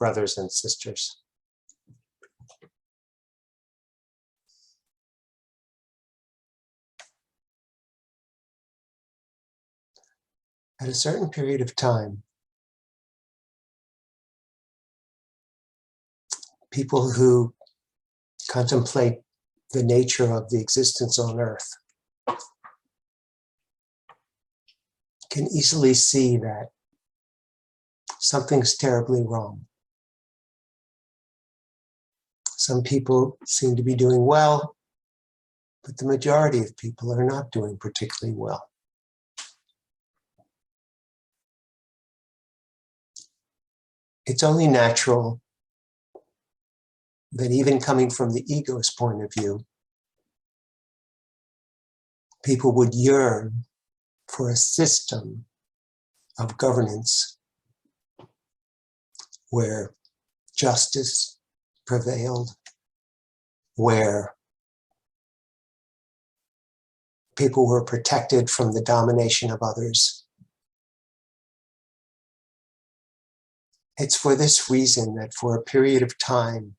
brothers and sisters. At a certain period of time, people who contemplate the nature of the existence on Earth can easily see that something's terribly wrong. Some people seem to be doing well, but the majority of people are not doing particularly well. It's only natural that even coming from the ego's point of view, people would yearn for a system of governance where justice prevailed, where people were protected from the domination of others. It's for this reason that for a period of time,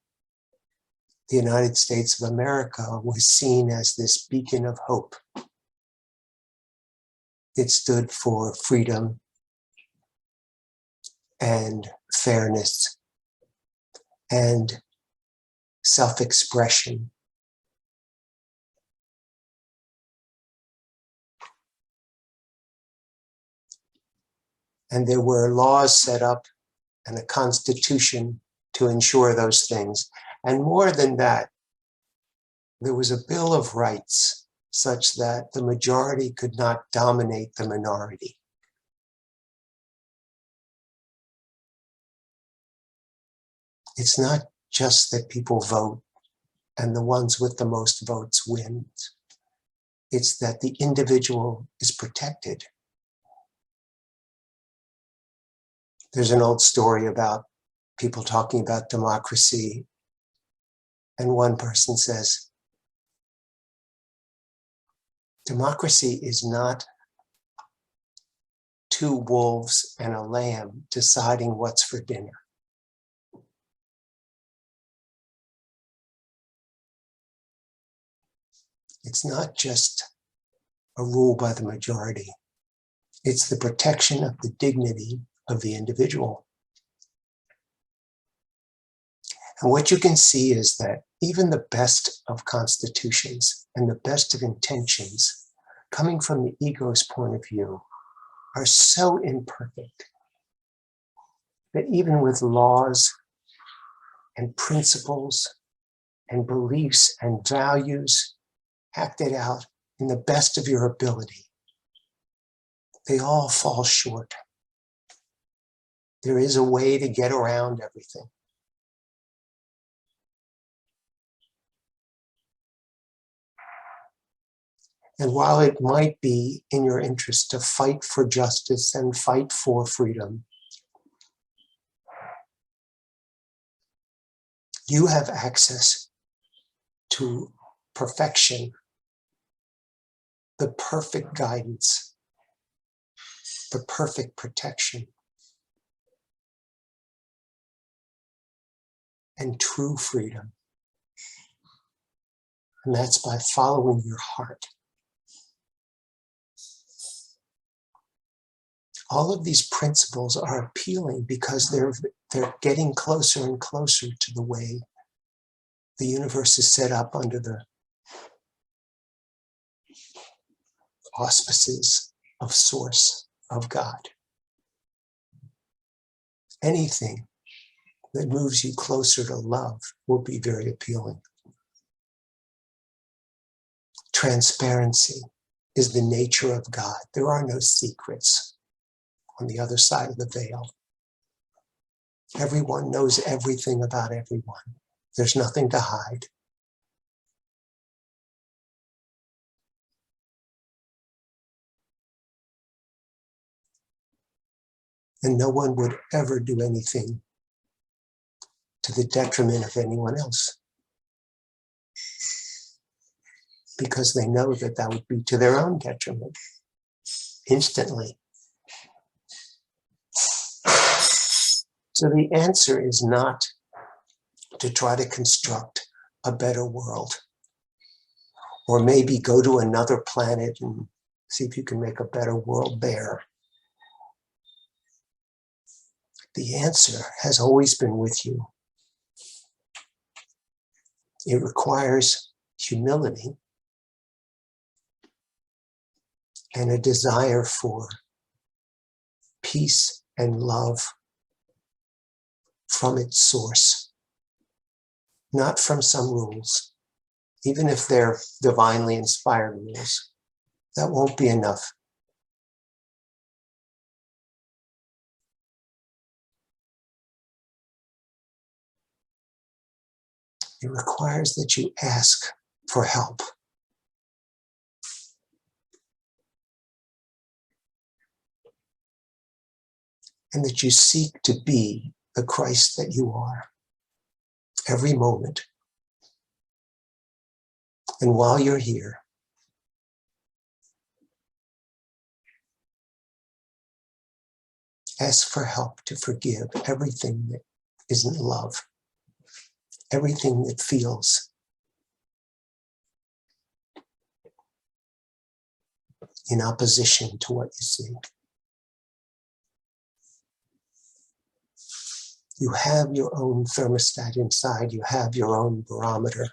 the United States of America was seen as this beacon of hope. It stood for freedom and fairness and self-expression. And there were laws set up and a constitution to ensure those things. And more than that, there was a Bill of Rights such that the majority could not dominate the minority. It's not just that people vote and the ones with the most votes win. It's that the individual is protected. There's an old story about people talking about democracy, and one person says, democracy is not two wolves and a lamb deciding what's for dinner. It's not just a rule by the majority. It's the protection of the dignity of the individual. And what you can see is that even the best of constitutions and the best of intentions, coming from the ego's point of view, are so imperfect that even with laws and principles and beliefs and values acted out in the best of your ability, they all fall short. There is a way to get around everything. And while it might be in your interest to fight for justice and fight for freedom, you have access to perfection, the perfect guidance, the perfect protection, and true freedom. And that's by following your heart. All of these principles are appealing because they're getting closer and closer to the way the universe is set up under the auspices of Source, of God. Anything that moves you closer to love will be very appealing. Transparency is the nature of God. There are no secrets on the other side of the veil. Everyone knows everything about everyone. There's nothing to hide. And no one would ever do anything to the detriment of anyone else, because they know that that would be to their own detriment instantly. So the answer is not to try to construct a better world, or maybe go to another planet and see if you can make a better world there. The answer has always been with you. It requires humility and a desire for peace and love from its source, not from some rules. Even if they're divinely inspired rules, that won't be enough. It requires that you ask for help. And that you seek to be the Christ that you are every moment. And while you're here, ask for help to forgive everything that isn't love, everything that feels in opposition to what you see. You have your own thermostat inside, you have your own barometer.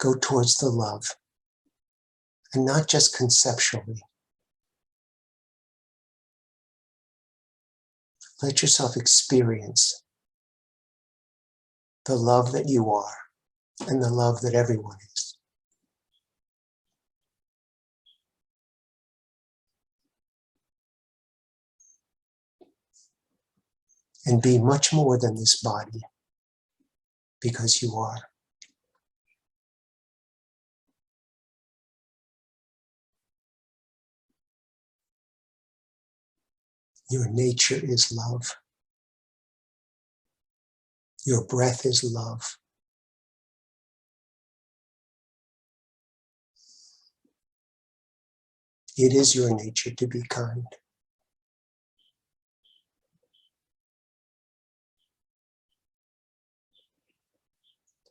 Go towards the love, and not just conceptually. Let yourself experience the love that you are and the love that everyone is. And be much more than this body, because you are. Your nature is love. Your breath is love. It is your nature to be kind.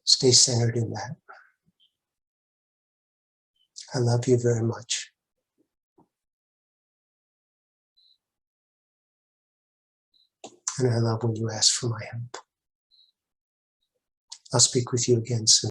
Stay centered in that. I love you very much. And I love when you ask for my help. I'll speak with you again soon.